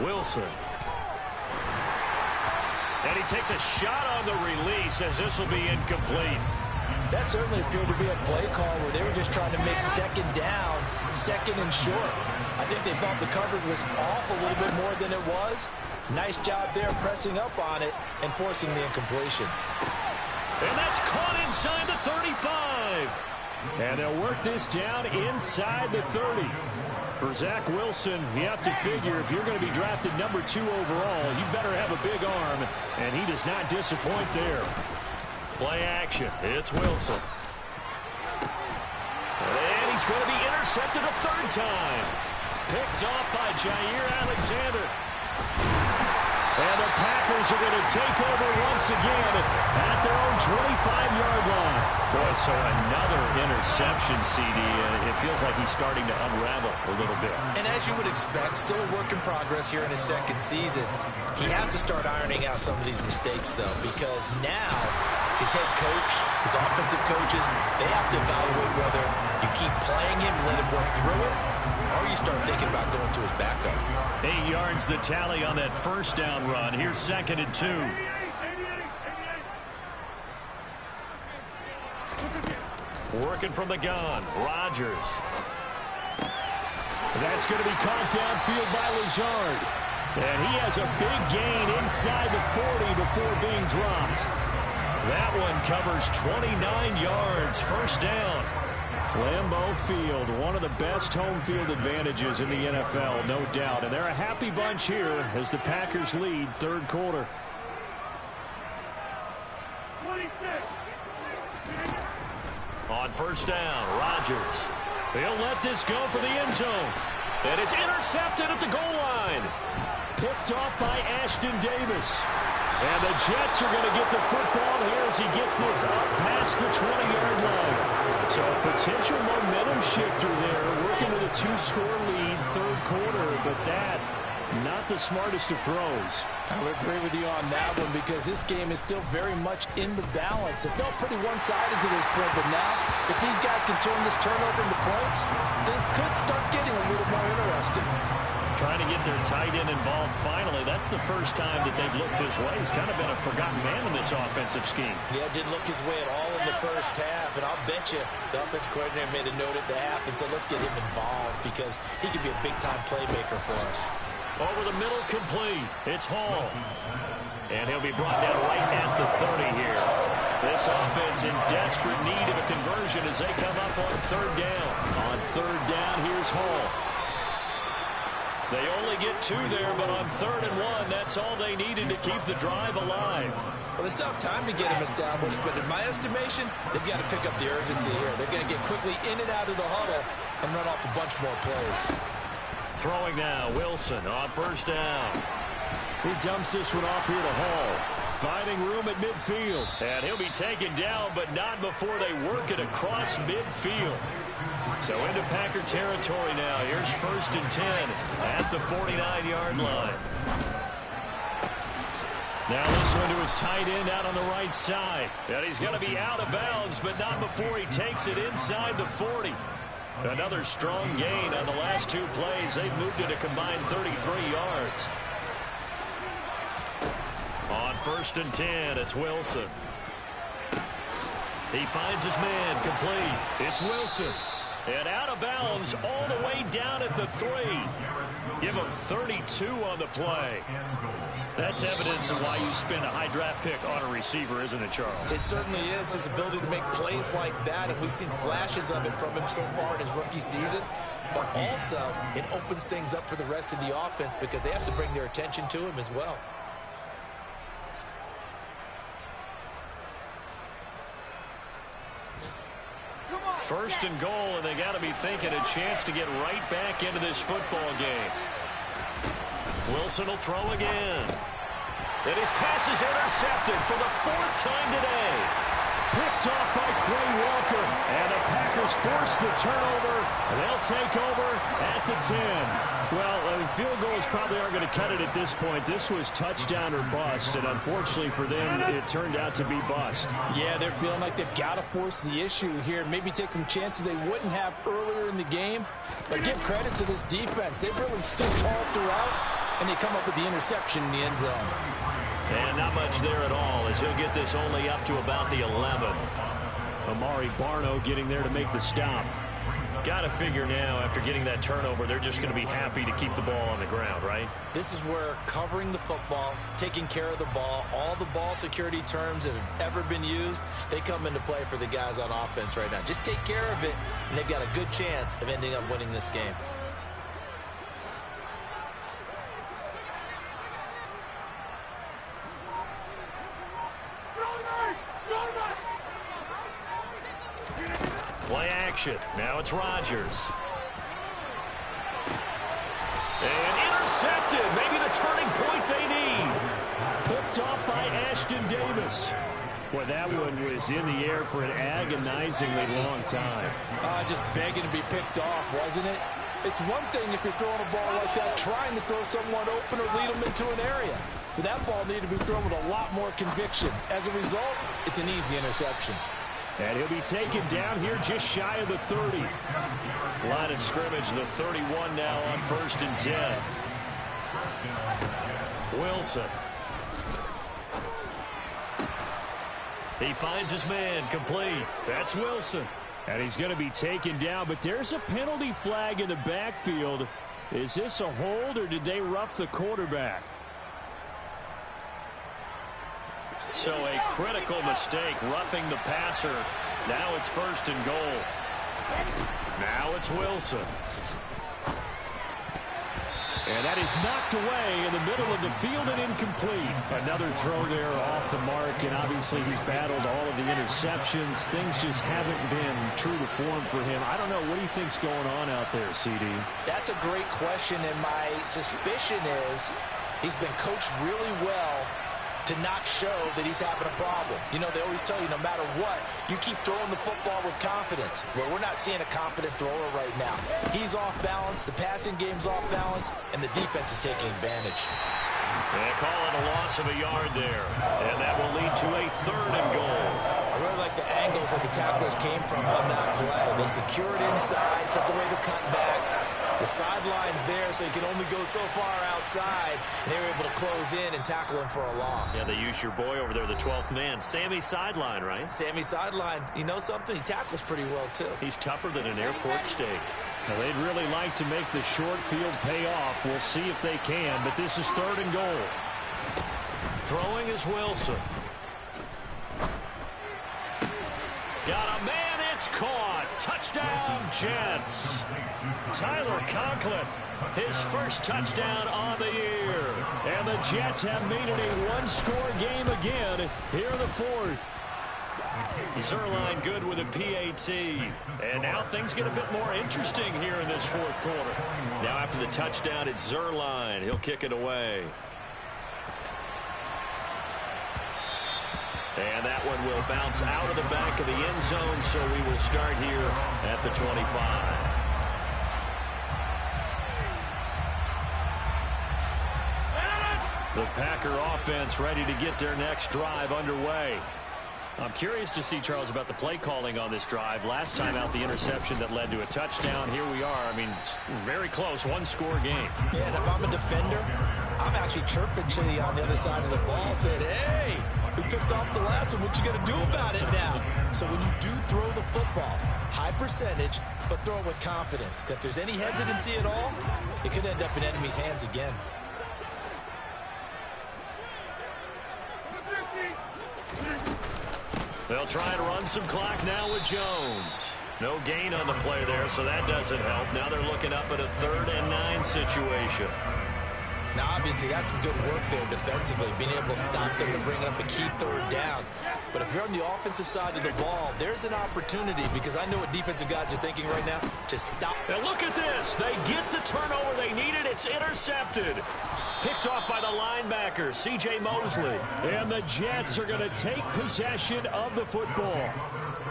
Wilson. And he takes a shot on the release as this will be incomplete. That certainly appeared to be a play call where they were just trying to make second down, second and short. I think they thought the coverage was off a little bit more than it was. Nice job there pressing up on it and forcing the incompletion. And that's caught inside the 35. And they'll work this down inside the 30. For Zach Wilson, you have to figure if you're going to be drafted number 2 overall, you better have a big arm, and he does not disappoint there. Play action. It's Wilson. And he's going to be intercepted a third time. Picked off by Jair Alexander. And the Packers are going to take over once again at their own 25-yard line. Boy, so another interception, CD. It feels like he's starting to unravel a little bit. And as you would expect, still a work in progress here in his second season. He has to start ironing out some of these mistakes, though, because now his head coach, his offensive coaches, they have to evaluate whether you keep playing him, let him work through it, or you start thinking about going to his backup. 8 yards the tally on that first down run. Here's 2nd and 2. Working from the gun, Rodgers. That's going to be caught downfield by Lazard. And he has a big gain inside the 40 before being dropped. That one covers 29 yards, first down. Lambeau Field, one of the best home field advantages in the NFL, no doubt. And they're a happy bunch here as the Packers lead third quarter. On first down, Rodgers. He'll let this go for the end zone. And it's intercepted at the goal line. Picked off by Ashton Davis. And the Jets are going to get the football here as he gets this up past the 20-yard line. So a potential momentum shifter there, working with a 2-score lead, third quarter, but that, not the smartest of throws. I would agree with you on that one because this game is still very much in the balance. It felt pretty one-sided to this point, but now, if these guys can turn this turnover into points, things could start getting a little more interesting. Trying to get their tight end involved finally. That's the first time that they've looked his way. He's kind of been a forgotten man in this offensive scheme. Yeah, didn't look his way at all in the first half. And I'll bet you the offense coordinator made a note at the half and said, let's get him involved because he could be a big-time playmaker for us. Over the middle, complete. It's Hall. And he'll be brought down right at the 30 here. This offense in desperate need of a conversion as they come up on third down. On third down, here's Hall. They only get 2 there, but on 3rd and 1, that's all they needed to keep the drive alive. Well, they still have time to get him established, but in my estimation, they've got to pick up the urgency here. They've got to get quickly in and out of the huddle and run off a bunch more plays. Throwing now, Wilson on first down. He dumps this one off here to Hall. Finding room at midfield. And he'll be taken down, but not before they work it across midfield. So into Packer territory now. Here's 1st and 10 at the 49-yard line. Now this one to his tight end out on the right side. And he's going to be out of bounds, but not before he takes it inside the 40. Another strong gain on the last 2 plays. They've moved it a combined 33 yards. On 1st and 10, it's Wilson. He finds his man, complete. It's Wilson. And out of bounds all the way down at the 3. Give him 32 on the play. That's evidence of why you spend a high draft pick on a receiver, isn't it, Charles? It certainly is. His ability to make plays like that, and we've seen flashes of it from him so far in his rookie season. But also, it opens things up for the rest of the offense because they have to bring their attention to him as well. First and goal, and they got to be thinking a chance to get right back into this football game. Wilson will throw again. And his pass is intercepted for the 4th time today. Picked off by Quay Walker. And the Packers force the turnover. And they'll take over at the 10. Well, field goals probably aren't going to cut it at this point. This was touchdown or bust, and unfortunately for them, it turned out to be bust. Yeah, they're feeling like they've got to force the issue here. Maybe take some chances they wouldn't have earlier in the game. But give credit to this defense. They've really stood tall throughout. and they come up with the interception in the end zone. And not much there at all, as he'll get this only up to about the 11. Amari Barno getting there to make the stop. Got to figure now, after getting that turnover, they're just going to be happy to keep the ball on the ground, right? This is where covering the football, taking care of the ball, all the ball security terms that have ever been used, they come into play for the guys on offense right now. Just take care of it, and they've got a good chance of ending up winning this game. Play action. Now it's Rodgers. And intercepted. Maybe the turning point they need. Picked off by Ashton Davis. Boy, that one was in the air for an agonizingly long time. Just begging to be picked off, wasn't it? It's one thing if you're throwing a ball like that, trying to throw someone open or lead them into an area. But that ball needed to be thrown with a lot more conviction. As a result, it's an easy interception. And he'll be taken down here just shy of the 30. Line of scrimmage, the 31 now on 1st and 10. Wilson. He finds his man, complete. That's Wilson. And he's going to be taken down, but there's a penalty flag in the backfield. Is this a hold, or did they rough the quarterback? So a critical mistake, roughing the passer. Now it's 1st and goal. Now it's Wilson. And that is knocked away in the middle of the field and incomplete. Another throw there off the mark, and obviously he's battled all of the interceptions. Things just haven't been true to form for him. I don't know. What do you think's going on out there, CD? That's a great question, and my suspicion is he's been coached really well to not show that he's having a problem. You know, they always tell you no matter what, you keep throwing the football with confidence. Well, we're not seeing a confident thrower right now. He's off balance, the passing game's off balance, and the defense is taking advantage. They call it a loss of a yard there, and that will lead to a 3rd and goal. I really like the angles that the tacklers came from on that play. They secured inside, took away the cutback. The sideline's there, so he can only go so far outside, and they were able to close in and tackle him for a loss. Yeah, they used your boy over there, the 12th man. Sammy Sideline, right? Sammy Sideline. You know something? He tackles pretty well, too. He's tougher than an airport steak. Now, they'd really like to make the short field pay off. We'll see if they can, but this is 3rd and goal. Throwing is Wilson. Got a man. It's caught. Touchdown, Jets. Tyler Conklin, his first touchdown on the year. And the Jets have made it a one-score game again here in the 4th. Zerline good with a PAT. And now things get a bit more interesting here in this 4th quarter. Now after the touchdown, it's Zerline. He'll kick it away. And that one will bounce out of the back of the end zone, so we will start here at the 25. The Packer offense ready to get their next drive underway. I'm curious to see, Charles, about the play calling on this drive. Last time out, the interception that led to a touchdown. Here we are. I mean, very close, one-score game. Yeah, and if I'm a defender, I'm actually chirping to you on the other side of the ball, saying, hey, we picked off the last one. What you got to do about it now? So when you do throw the football, high percentage, but throw it with confidence. Because if there's any hesitancy at all, it could end up in enemy's hands again. They'll try and run some clock now with Jones. No gain on the play there, so that doesn't help. Now they're looking up at a 3rd and 9 situation. Now, obviously, that's some good work there defensively, being able to stop them and bring up a key 3rd down. But if you're on the offensive side of the ball, there's an opportunity, because I know what defensive guys are thinking right now. Just stop. Now look at this. They get the turnover they needed. It's intercepted. Picked off by the linebacker, C.J. Mosley. And the Jets are going to take possession of the football.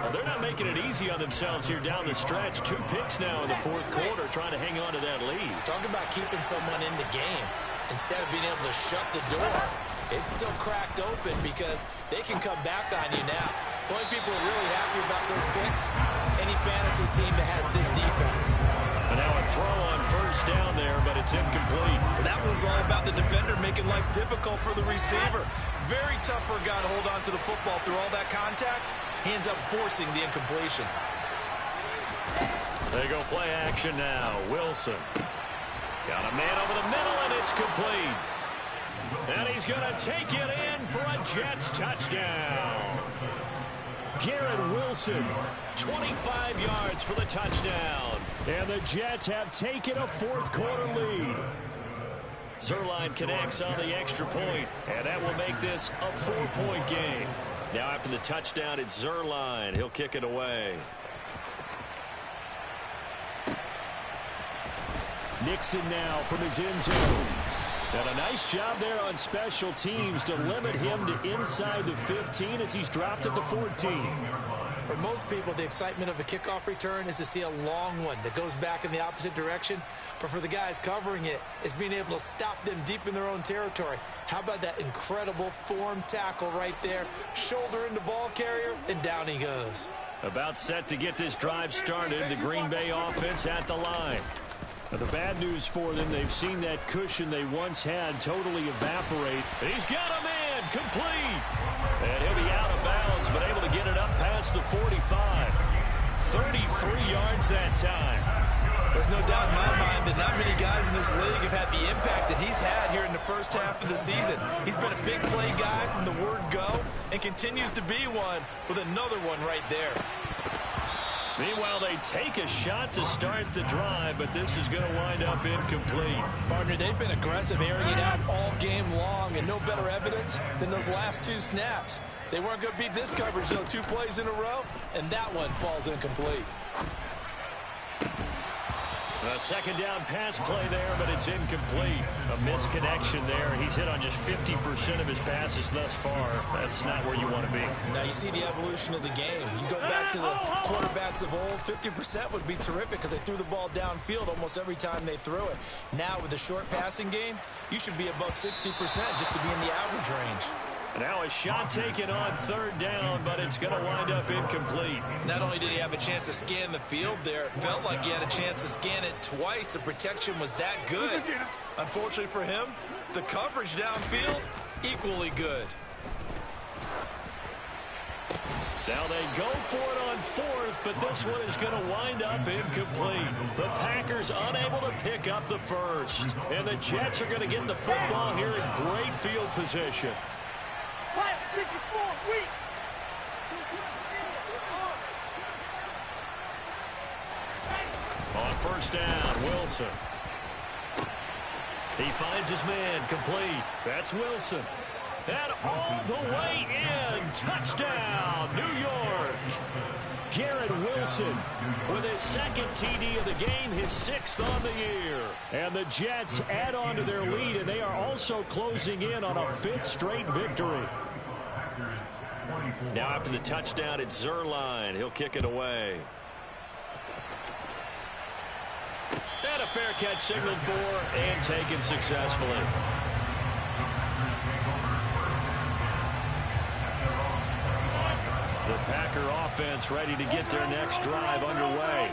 Well, they're not making it easy on themselves here down the stretch. 2 picks now in the 4th quarter, trying to hang on to that lead. Talk about keeping someone in the game. Instead of being able to shut the door, it's still cracked open because they can come back on you now. The only people are really happy about those picks, any fantasy team that has this defense. And now a throw on first down there, but it's incomplete. Well, that one's all about the defender making life difficult for the receiver. Very tough for a guy to hold on to the football through all that contact. He ends up forcing the incompletion. They go play action now. Wilson. Got a man over the middle, and it's complete. And he's going to take it in for a Jets touchdown. Garrett Wilson, 25 yards for the touchdown. And the Jets have taken a fourth-quarter lead. Zuerlein connects on the extra point, and that will make this a 4-point game. Now after the touchdown, it's Zuerlein. He'll kick it away. Nixon now from his end zone. And a nice job there on special teams to limit him to inside the 15 as he's dropped at the 14. For most people, the excitement of a kickoff return is to see a long one that goes back in the opposite direction. But for the guys covering it, it's being able to stop them deep in their own territory. How about that incredible form tackle right there? Shoulder into ball carrier, and down he goes. About set to get this drive started, the Green Bay offense at the line. Now, the bad news for them, they've seen that cushion they once had totally evaporate. He's got a man complete. And he'll be out of bounds, but able to get it up past the 45. 33 yards that time. There's no doubt in my mind that not many guys in this league have had the impact that he's had here in the first half of the season. He's been a big play guy from the word go and continues to be one with another one right there. Meanwhile, they take a shot to start the drive, but this is going to wind up incomplete. Partner, they've been aggressive, airing it out all game long, and no better evidence than those last two snaps. They weren't going to beat this coverage, though, 2 plays in a row, and that one falls incomplete. A second down pass play there, but it's incomplete. A misconnection there. He's hit on just 50% of his passes thus far. That's not where you want to be. Now you see the evolution of the game. You go back to the quarterbacks of old, 50% would be terrific because they threw the ball downfield almost every time they threw it. Now with the short passing game, you should be above 60% just to be in the average range. Now a shot taken on third down, but it's going to wind up incomplete. Not only did he have a chance to scan the field there, it felt like he had a chance to scan it twice. The protection was that good. Unfortunately for him, the coverage downfield, equally good. Now they go for it on fourth, but this one is going to wind up incomplete. The Packers unable to pick up the first. And the Jets are going to get the football here in great field position. On first down, Wilson. He finds his man, complete. That's Wilson. And all the way in. Touchdown, New York. Garrett Wilson with his second TD of the game, his 6th on the year. And the Jets add on to their lead, and they are also closing in on a 5th straight victory. Now after the touchdown, it's Zuerlein. He'll kick it away. And a fair catch signaled for and taken successfully. The Packer offense ready to get their next drive underway.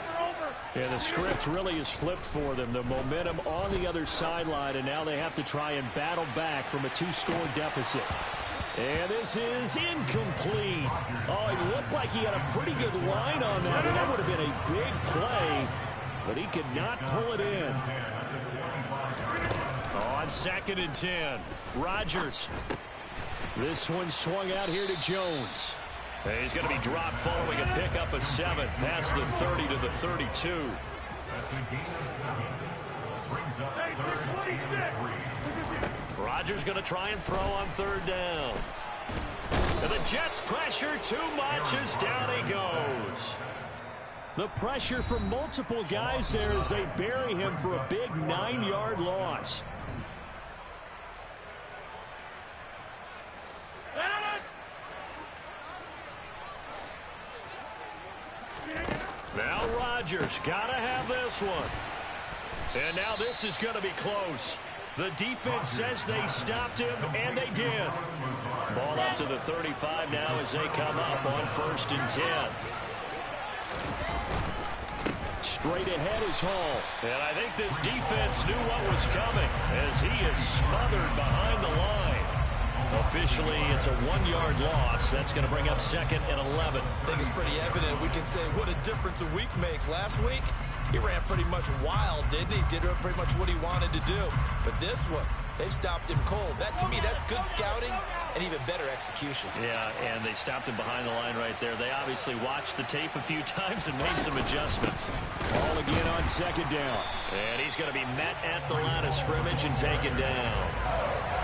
And the script really is flipped for them. The momentum on the other sideline, and now they have to try and battle back from a 2-score deficit. And this is incomplete. Oh, it looked like he had a pretty good line on that, and that would have been a big play, but he could not pull it in. On 2nd and 10, Rodgers. This one swung out here to Jones. And he's going to be dropped following a pickup of 7 past the 30 to the 32. Rodgers going to try and throw on 3rd down. And the Jets pressure too much as down he goes. The pressure from multiple guys there as they bury him for a big 9-yard loss. Now Rodgers got to have this one. And now this is going to be close. The defense says they stopped him, and they did. Ball up to the 35 now as they come up on 1st and 10. Straight ahead is Hall. And I think this defense knew what was coming as he is smothered behind the line. Officially, it's a 1-yard loss. That's going to bring up 2nd and 11. I think it's pretty evident. We can say what a difference a week makes. Last week, he ran pretty much wild, didn't he? Did pretty much what he wanted to do. But this one, they've stopped him cold. That, to me, that's good scouting and even better execution. Yeah, and they stopped him behind the line right there. They obviously watched the tape a few times and made some adjustments. Ball again on 2nd down. And he's going to be met at the line of scrimmage and taken down.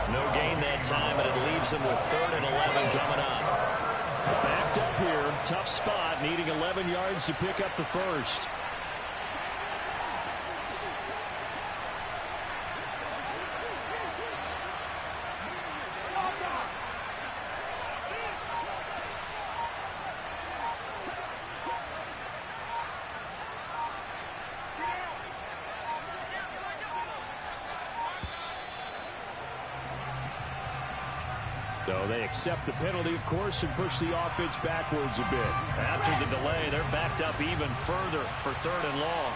No gain that time, and it leaves him with 3rd and 11 coming up. Backed up here. Tough spot, needing 11 yards to pick up the first. So they accept the penalty, of course, and push the offense backwards a bit. After the delay, they're backed up even further for 3rd and long.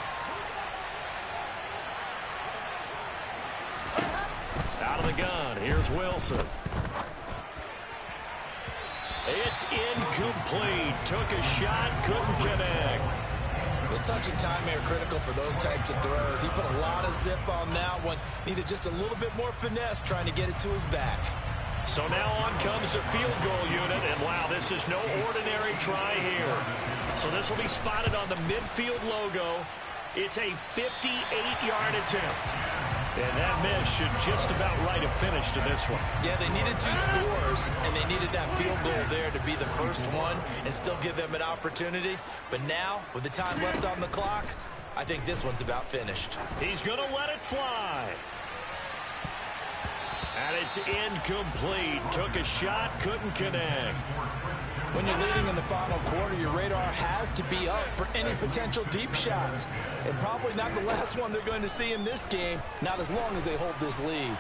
Out of the gun, here's Wilson. It's incomplete. Took a shot, couldn't connect. The touch and time here critical for those types of throws. He put a lot of zip on that one. Needed just a little bit more finesse trying to get it to his back. So now on comes the field goal unit, and wow, this is no ordinary try here. So this will be spotted on the midfield logo. It's a 58-yard attempt. And that miss should just about write a finish to this one. Yeah, they needed 2 scores, and they needed that field goal there to be the first one and still give them an opportunity. But now, with the time left on the clock, I think this one's about finished. He's going to let it fly. And it's incomplete. Took a shot, couldn't connect. When you're leading in the final quarter, your radar has to be up for any potential deep shots. And probably not the last one they're going to see in this game, not as long as they hold this lead.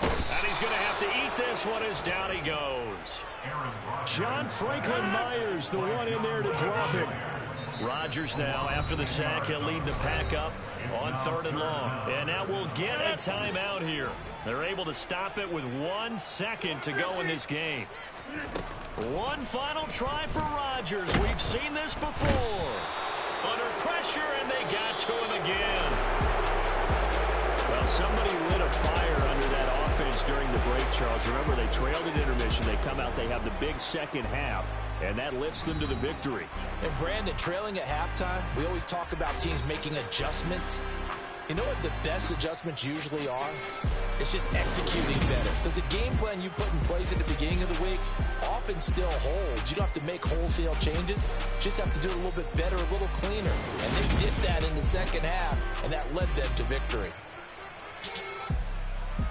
And he's going to have to eat this one as down he goes. John Franklin Myers, the one in there to drop him. Rodgers now, after the sack, he'll lead the pack up on 3rd and long. And now we'll get a timeout here. They're able to stop it with 1 second to go in this game. One final try for Rodgers. We've seen this before. Under pressure, and they got to him again. Well, somebody lit a fire under that offense during the break, Charles. Remember, they trailed at intermission. They come out, they have the big second half, and that lifts them to the victory. And Brandon, trailing at halftime, we always talk about teams making adjustments. You know what the best adjustments usually are? It's just executing better. Because the game plan you put in place at the beginning of the week often still holds. You don't have to make wholesale changes. Just have to do it a little bit better, a little cleaner. And they did that in the second half, and that led them to victory.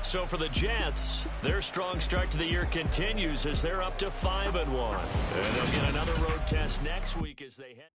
So for the Jets, their strong start to the year continues as they're up to 5-1. And they'll get another road test next week as they head.